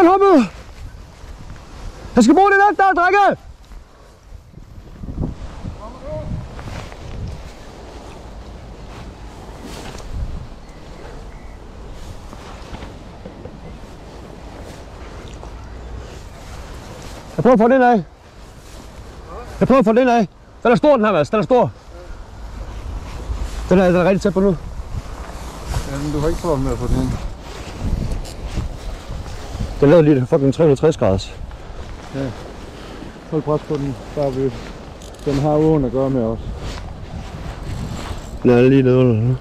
Kom, hoppe! Jeg skal bruge det net der, drikke! Jeg prøver at få den af. Jeg prøver at få den af. Den er stor, den her, Mads. Den er stor. Den er rigtig tæt på nu. Jamen, du har ikke prøvet med at få den ind. Den lavede lige fucking 360 graders. Ja. Hold pres på den. Bare ved. Den har åen at gøre med os. Den er lige nede under nu.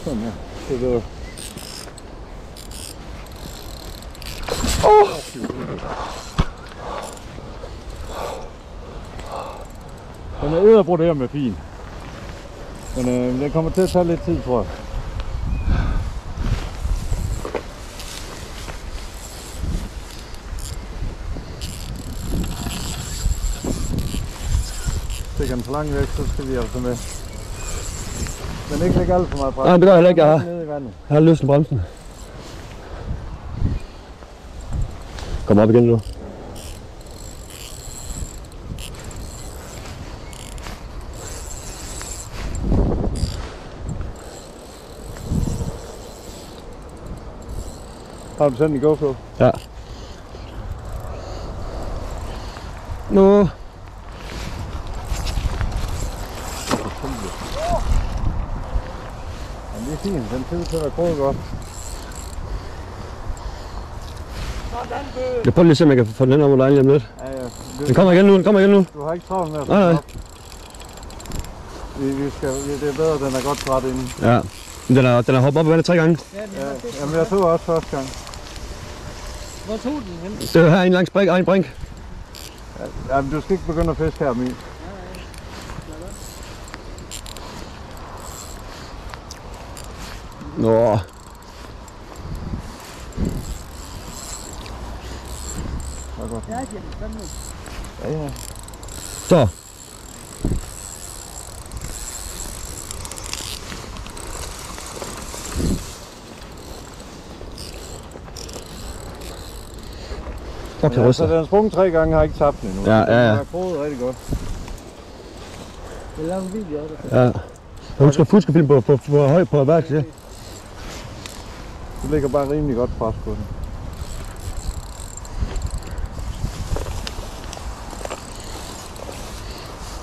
Sådan her. Det er Den er edderbrudt med fin. Men den kommer til at tage lidt tid, tror jeg. Stikker den for langt væk, så skal vi altså med. Men ikke lægge alt for meget pres. Nej, det gør jeg heller ikke. Jeg har løsnet bremsen. Kom op igen nu. Har du sendt en GoPro? Ja. Nu. Men det er fint, den tid til at gå godt. Jeg prøver lige at se, om jeg kan få den hen over dig lige om lidt. Ja, ja. Den kommer igen nu, den kommer igen nu. Du har ikke travlt med at nej. Det er bedre, den er godt træt inden. Ja, men den er hoppet op i vandet 3 gange. Ja, jamen jeg tog også første gang. Hvor tog den hen? Det er her en lang sprik og en brink. Ja, men du skal ikke begynde at fiske her, Emil. Nå. Ja, det er spændende. Ja, ja. Så. Okay, ja, så den har sprunget 3 gange, har ikke tabt den endnu. Ja, ja, ja. Den har kroget rigtig godt. Jeg laver en video af det. Ja. Hun skal filme på høj på hver side. Du ligger bare rimelig godt pres på den.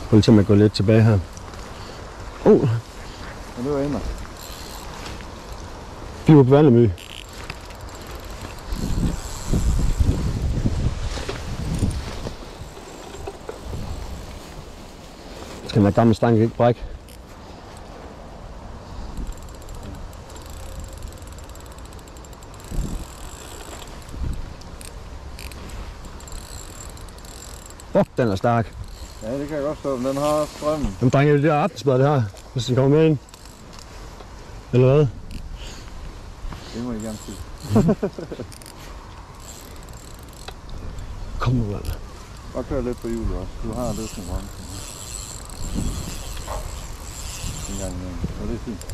Prøv lige at gå lidt tilbage her. Ja, det var ender. Flyver på Vandemø. Skal den gamle stang ikke brække? Fuck, den er stærk. Ja, det kan jeg godt stå, men den har strømmen. Den bringer det der aftensmad, det her, hvis den kommer med ind. Eller hvad? Det må I gerne sige. Kom nu, mand. Og kør lidt på hjulet også. Du har løsning på bremsen. En gang imellem. Og det er fint.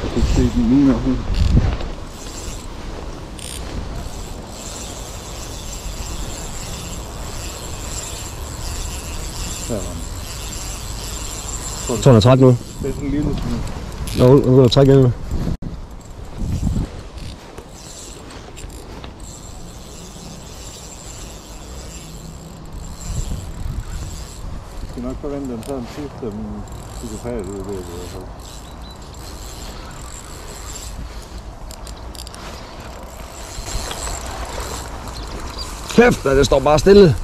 Jeg kan ikke se den lige nu. Der var den. 213 nu. Det er sådan en lille smule. Nå, nu kan du trække ind nu. Jeg skal nok forvente, at den tager den sidste psykopat ud af det i hvert fald. Kæft, det står bare stille.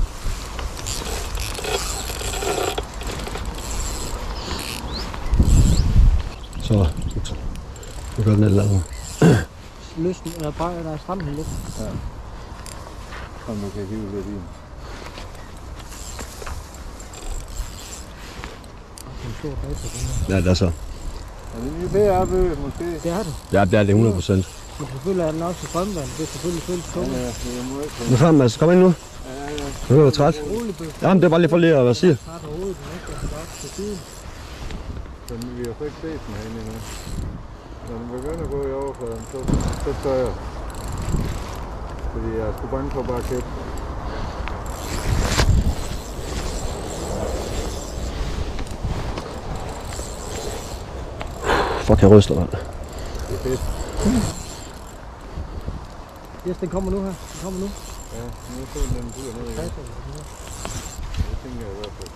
Så, nu gør den et eller andet. Løsning, eller bare, der er stramt lidt. Ja. Om du kan hive lidt i den. Ja, det er så. Er det lige PR-bøg, måske? Det er det. Ja, det er det 100%. Men selvfølgelig er den også i strømvand. Det er selvfølgelig føles tungt. Ja, det må ikke. Nu frem, Mads. Kom ind nu. Nu er jeg træt. Jamen, det er bare lige for lige at være sige. Har du hovedet, den ikke er op til siden. Men vi har så ikke set den herinde endnu. Når den begynder at gå i overfladen, så tør jeg. Fordi jeg er sgu bange for bare at kæppe. Fuck, jeg ryster, mand. Det er fedt. Yes, den kommer nu her. Den kommer nu. Ja, nu så den tur ned igen. Det tænker jeg i hvert fald.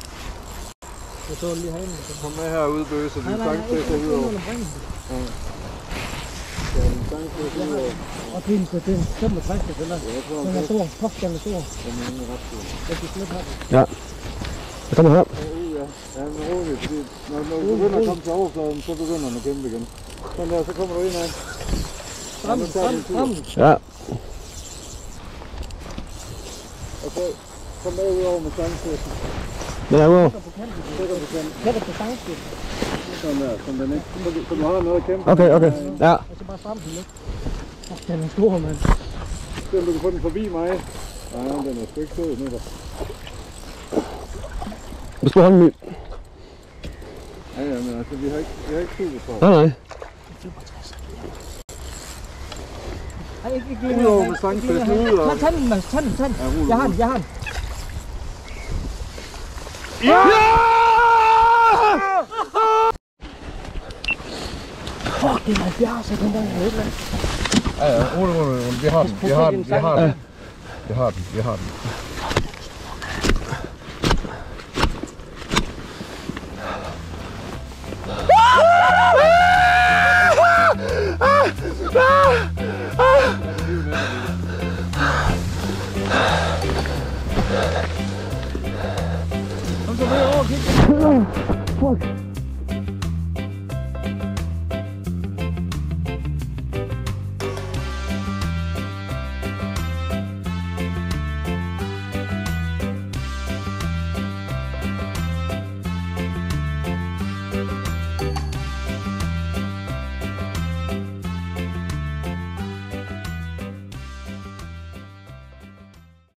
Jeg så den lige herinde. Kom med herude, Bøse. Din sangstøsse er udover. Ja. Ja, din sangstøsse er udover. Og det er en 65, den der. Ja, jeg tror, Den er stor. Fuck, den er stor. den er ret stor. Jeg skal slet have den. Ja. Jeg kommer her. Ja, ja, men roligt, fordi når du begynder at komme til overfladen, så begynder den at kæmpe igen. Sådan der, så kommer du ind af. Frem. Ja. Og så kom med ud over med sangstøssen. Den er ude. Sætter på kanten. Sætter på sangstøtten. Sådan der, sådan den ikke. Så du har noget at kæmpe. Okay. Ja. Og så bare stramme den lidt. Fuck, den er stor, mand. Se om du kan få den forbi mig. Nej, den er sgu ikke sød nu da. Du skal holde min. Ja, men altså, vi har ikke super for. Nej. Ej, ikke Udover med sangstøtten udover. Tag den, Mads. Tag den. Jeg har den. Ja! Fuck, det er 70, så den der er helt langt. Ja, roligt. Vi har den. Kom så med over, kig. Fuck.